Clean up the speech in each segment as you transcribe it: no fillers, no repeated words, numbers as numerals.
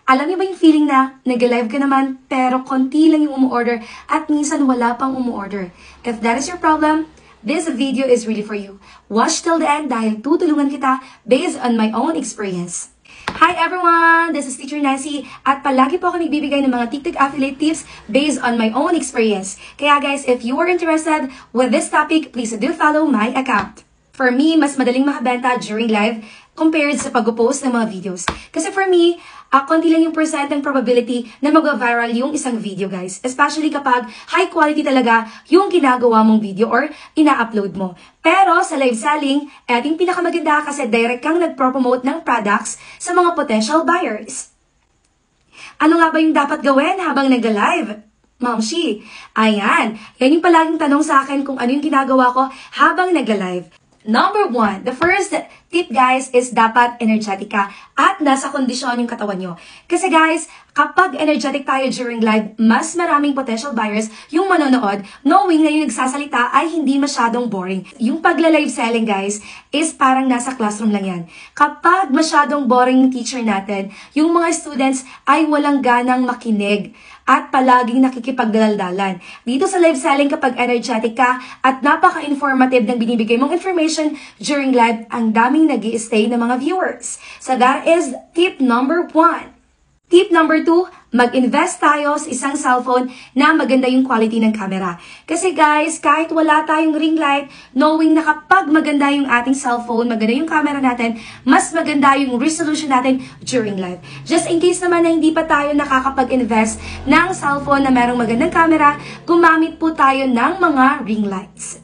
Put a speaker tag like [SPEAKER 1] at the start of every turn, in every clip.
[SPEAKER 1] Alam niyo ba yung feeling na nag-live ka naman pero konti lang yung umu-order at minsan wala pang umu-order? If that is your problem, this video is really for you. Watch till the end dahil tutulungan kita based on my own experience. Hi everyone! This is Teacher Nancy at palagi po ako nagbibigay ng mga TikTok affiliate tips based on my own experience. Kaya guys, if you are interested with this topic, please do follow my account. For me, mas madaling makabenta during live compared sa pag-post ng mga videos. Kasi for me, konti lang yung percent ng probability na mag-viral yung isang video, guys. Especially kapag high quality talaga yung ginagawa mong video or ina-upload mo. Pero sa live selling, yung pinakamaganda kasi direct kang nag-promote ng products sa mga potential buyers. Ano nga ba yung dapat gawin habang nag-live? Mamshi, ayan. Yan yung palaging tanong sa akin kung ano yung ginagawa ko habang nag-live. Number 1, the first tip guys is dapat energetic ka at nasa kondisyon yung katawan nyo. Kasi guys, kapag energetic tayo during live, mas maraming potential buyers yung manonood knowing na yung nagsasalita ay hindi masyadong boring. Yung pagla-live selling guys is parang nasa classroom lang yan. Kapag masyadong boring yung teacher natin, yung mga students ay walang ganang makinig at palaging nakikipagdaldalan. Dito sa live selling kapag energetic ka at napaka-informative ng binibigay mong information during live, ang daming nag-i-stay ng mga viewers. So that is tip number 1. Tip number 2, mag-invest tayo sa isang cellphone na maganda yung quality ng camera. Kasi guys, kahit wala tayong ring light, knowing na kapag maganda yung ating cellphone, maganda yung camera natin, mas maganda yung resolution natin during live. Just in case naman na hindi pa tayo nakakapag-invest ng cellphone na merong magandang camera, gumamit po tayo ng mga ring lights.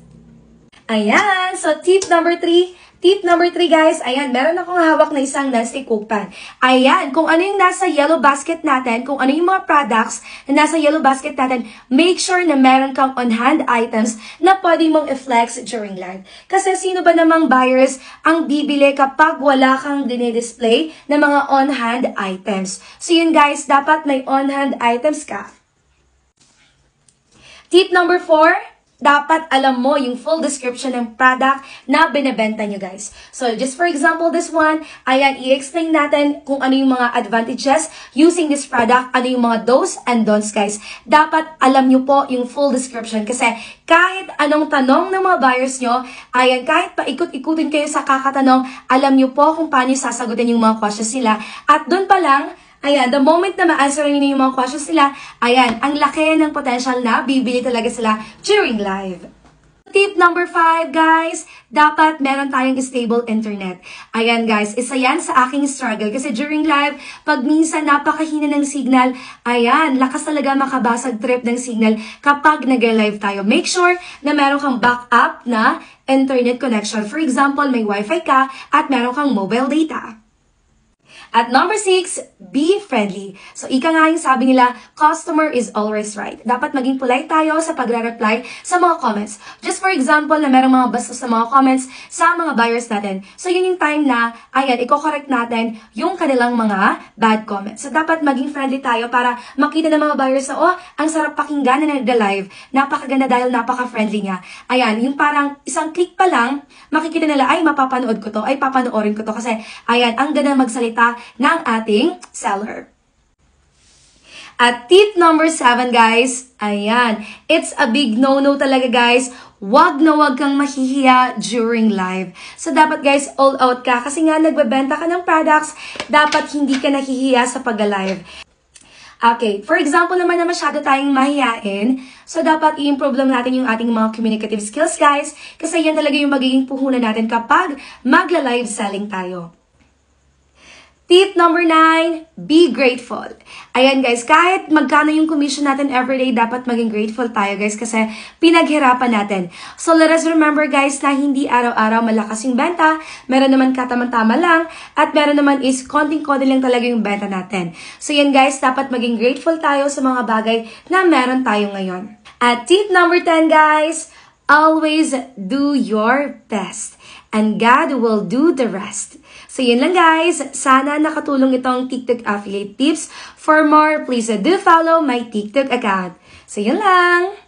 [SPEAKER 1] Ayan, so tip number 3. Tip number 3 guys, ayan, meron akong hawak na isang nasi cook pan. Ayan, kung ano yung nasa yellow basket natin, kung ano yung mga products na nasa yellow basket natin, make sure na meron kang on-hand items na pwede mong i-flex during live. Kasi sino ba namang buyers ang bibili kapag wala kang dinidisplay na mga on-hand items? So yun guys, dapat may on-hand items ka. Tip number 4, dapat alam mo yung full description ng product na binebenta nyo guys. So just for example, this one, ayan, i-explain natin kung ano yung mga advantages using this product, ano yung mga do's and don'ts guys. Dapat alam nyo po yung full description kasi kahit anong tanong ng mga buyers nyo, ayan, kahit paikot-ikutin kayo sa kakatanong, alam nyo po kung paano sasagutin yung mga questions nila. At dun pa lang, ayan, the moment na ma-answer nyo yung mga questions nila, ayan, ang laki ng potential na bibili talaga sila during live. Tip number 5, guys, dapat meron tayong stable internet. Ayan, guys, isa yan sa aking struggle. Kasi during live, pag minsan napakahina ng signal, ayan, lakas talaga makabasag trip ng signal kapag nag-live tayo. Make sure na meron kang backup na internet connection. For example, may wifi ka at meron kang mobile data. At number 6, be friendly. So, ika nga yung sabi nila, customer is always right. Dapat maging polite tayo sa pagre-reply sa mga comments. Just for example, na merong mga bastos sa mga comments sa mga buyers natin. So, yun yung time na, ayan, i-correct natin yung kanilang mga bad comments. So, dapat maging friendly tayo para makita ng mga buyers na, oh, ang sarap pakinggan na nag-live. Napakaganda dahil napaka-friendly niya. Ayan, yung parang isang click pa lang, makikita nila, ay, mapapanood ko to, ay, papanoorin ko to. Kasi, ayan, ang ganda magsalita ng ating seller. At tip number 7 guys, ayan, it's a big no-no talaga guys. Wag na wag kang mahihiya during live. So dapat guys, all out ka kasi nga nagbebenta ka ng products, dapat hindi ka nahihiya sa pag-live. Okay, for example naman na masyado tayong mahihain, so dapat i-improve lang natin yung ating mga communicative skills guys, kasi yan talaga yung magiging puhunan natin kapag magla-live selling tayo. Tip number 9, be grateful. Ayan guys, kahit magkano yung commission natin everyday, dapat maging grateful tayo guys kasi pinaghirapan natin. So let us remember guys na hindi araw-araw malakas yung benta, meron naman katamang-tama lang, at meron naman is konting-konti lang talaga yung benta natin. So yan guys, dapat maging grateful tayo sa mga bagay na meron tayo ngayon. At tip number 10 guys, always do your best and God will do the rest. So yun lang guys, sana nakatulong itong TikTok affiliate tips. For more, please do follow my TikTok account. So yun lang!